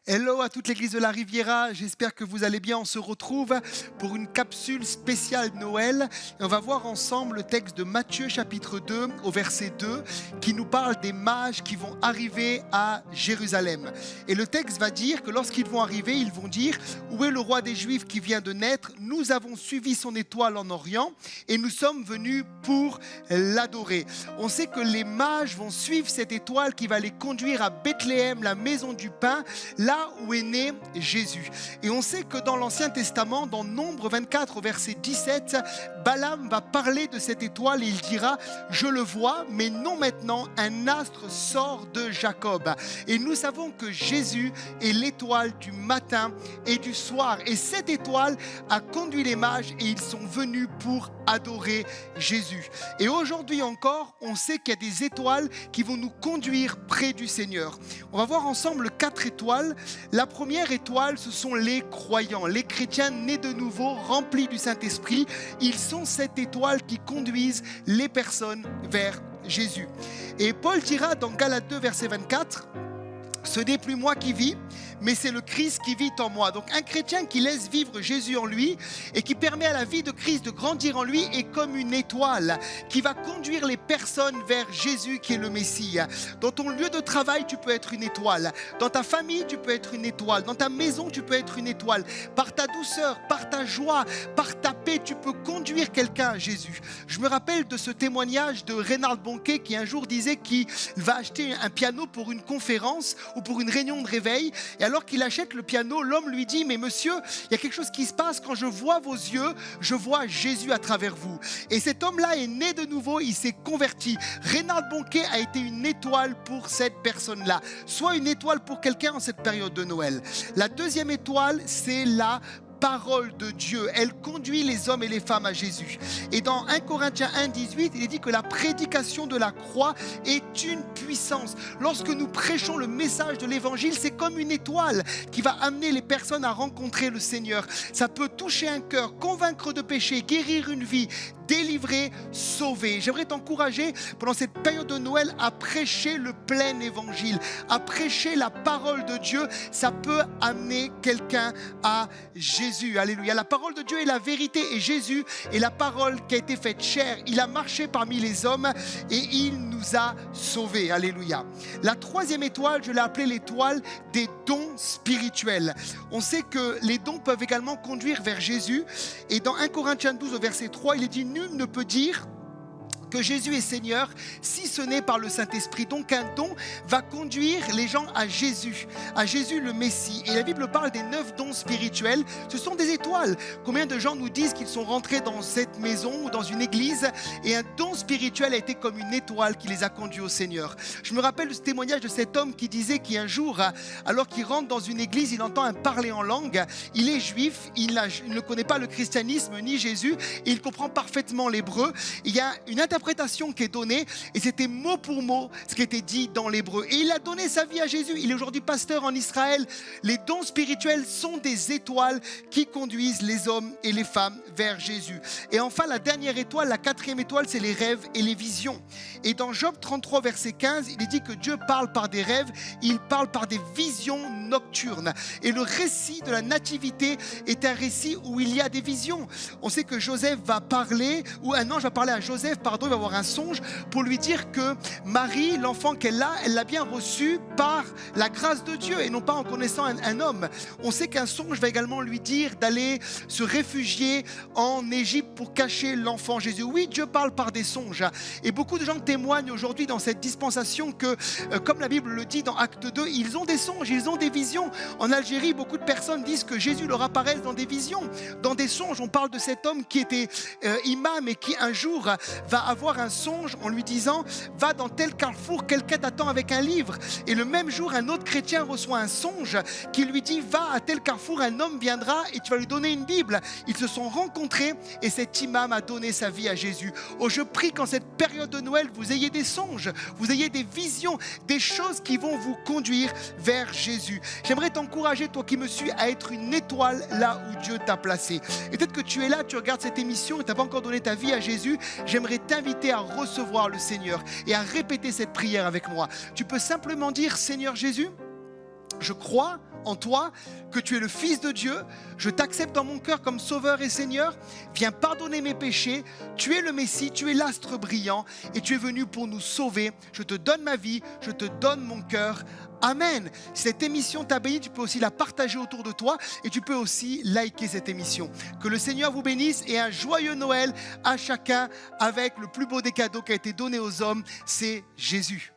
Hello à toute l'église de la Riviera, j'espère que vous allez bien. On se retrouve pour une capsule spéciale Noël. Et on va voir ensemble le texte de Matthieu chapitre 2 au verset 2 qui nous parle des mages qui vont arriver à Jérusalem. Et le texte va dire que lorsqu'ils vont arriver, ils vont dire: où est le roi des Juifs qui vient de naître? Nous avons suivi son étoile en Orient et nous sommes venus pour l'adorer. On sait que les mages vont suivre cette étoile qui va les conduire à Bethléem, la maison du pain, là où est né Jésus. Et on sait que dans l'Ancien Testament, dans Nombre 24 au verset 17, Balaam va parler de cette étoile et il dira: je le vois, mais non maintenant, un astre sort de Jacob. Et nous savons que Jésus est l'étoile du matin et du soir. Et cette étoile a conduit les mages et ils sont venus pour adorer Jésus. Et aujourd'hui encore, on sait qu'il y a des étoiles qui vont nous conduire près du Seigneur. On va voir ensemble 4 étoiles. La première étoile, ce sont les croyants, les chrétiens nés de nouveau, remplis du Saint-Esprit. Ils sont cette étoile qui conduisent les personnes vers Jésus. Et Paul dira dans Galates 2, verset 24, « Ce n'est plus moi qui vis, mais c'est le Christ qui vit en moi. » Donc un chrétien qui laisse vivre Jésus en lui et qui permet à la vie de Christ de grandir en lui est comme une étoile qui va conduire les personnes vers Jésus qui est le Messie. Dans ton lieu de travail, tu peux être une étoile. Dans ta famille, tu peux être une étoile. Dans ta maison, tu peux être une étoile. Par ta douceur, par ta joie, par ta paix, tu peux conduire quelqu'un à Jésus. Je me rappelle de ce témoignage de Reinhard Bonnke qui un jour disait qu'il va acheter un piano pour une conférence ou pour une réunion de réveil. Et alors qu'il achète le piano, l'homme lui dit: mais monsieur, il y a quelque chose qui se passe, quand je vois vos yeux, je vois Jésus à travers vous. Et cet homme-là est né de nouveau, il s'est converti. Reinhard Bonnke a été une étoile pour cette personne-là. Sois une étoile pour quelqu'un en cette période de Noël. La deuxième étoile, c'est la parole de Dieu. Elle conduit les hommes et les femmes à Jésus. Et dans 1 Corinthiens 1, 18, il est dit que la prédication de la croix est une puissance. Lorsque nous prêchons le message de l'évangile, c'est comme une étoile qui va amener les personnes à rencontrer le Seigneur. Ça peut toucher un cœur, convaincre de péché, guérir une vie, délivrer, sauver. J'aimerais t'encourager pendant cette période de Noël à prêcher le plein évangile, à prêcher la parole de Dieu. Ça peut amener quelqu'un à Jésus. Alléluia. La parole de Dieu est la vérité et Jésus est la parole qui a été faite chair. Il a marché parmi les hommes et il nous a sauvés. Alléluia. La troisième étoile, je l'ai appelée l'étoile des dons spirituels. On sait que les dons peuvent également conduire vers Jésus. Et dans 1 Corinthiens 12 au verset 3, il est dit: nul ne peut dire que Jésus est Seigneur si ce n'est par le Saint-Esprit. Donc un don va conduire les gens à Jésus le Messie. Et la Bible parle des 9 dons spirituels. Ce sont des étoiles. Combien de gens nous disent qu'ils sont rentrés dans cette maison ou dans une église et un don spirituel a été comme une étoile qui les a conduits au Seigneur. Je me rappelle ce témoignage de cet homme qui disait qu'un jour, alors qu'il rentre dans une église, il entend un parler en langue. Il est juif, il ne connaît pas le christianisme ni Jésus et il comprend parfaitement l'hébreu. Il y a une interprétation qui est donnée et c'était mot pour mot ce qui était dit dans l'hébreu. Et il a donné sa vie à Jésus. Il est aujourd'hui pasteur en Israël. Les dons spirituels sont des étoiles qui conduisent les hommes et les femmes vers Jésus. Et enfin, la dernière étoile, la 4e étoile, c'est les rêves et les visions. Et dans Job 33, verset 15, il est dit que Dieu parle par des rêves, il parle par des visions nocturnes. Et le récit de la nativité est un récit où il y a des visions. On sait que Joseph va parler, ou un ange va parler à Joseph, il va avoir un songe pour lui dire que Marie, l'enfant qu'elle a, elle l'a bien reçu par la grâce de Dieu et non pas en connaissant un homme. On sait qu'un songe va également lui dire d'aller se réfugier en Égypte pour cacher l'enfant Jésus. Oui, Dieu parle par des songes. Et beaucoup de gens témoignent aujourd'hui dans cette dispensation que, comme la Bible le dit dans Acte 2, ils ont des songes, ils ont des visions. En Algérie, beaucoup de personnes disent que Jésus leur apparaît dans des visions, dans des songes. On parle de cet homme qui était imam et qui un jour va avoir un songe en lui disant: va dans tel carrefour, quelqu'un t'attend avec un livre. Et le même jour, un autre chrétien reçoit un songe qui lui dit: va à tel carrefour, un homme viendra et tu vas lui donner une Bible. Ils se sont rencontrés et cet imam a donné sa vie à Jésus. Oh, je prie qu'en cette période de Noël, vous ayez des songes, vous ayez des visions, des choses qui vont vous conduire vers Jésus. J'aimerais t'encourager, toi qui me suis, à être une étoile là où Dieu t'a placé. Et peut-être que tu es là, tu regardes cette émission et tu n'as pas encore donné ta vie à Jésus. J'aimerais t'inviter à recevoir le Seigneur et à répéter cette prière avec moi. Tu peux simplement dire: Seigneur Jésus, je crois en toi, que tu es le Fils de Dieu. Je t'accepte dans mon cœur comme Sauveur et Seigneur. Viens pardonner mes péchés. Tu es le Messie, tu es l'astre brillant et tu es venu pour nous sauver. Je te donne ma vie, je te donne mon cœur. Amen. Si cette émission t'a béni, tu peux aussi la partager autour de toi et tu peux aussi liker cette émission. Que le Seigneur vous bénisse et un joyeux Noël à chacun avec le plus beau des cadeaux qui a été donné aux hommes, c'est Jésus.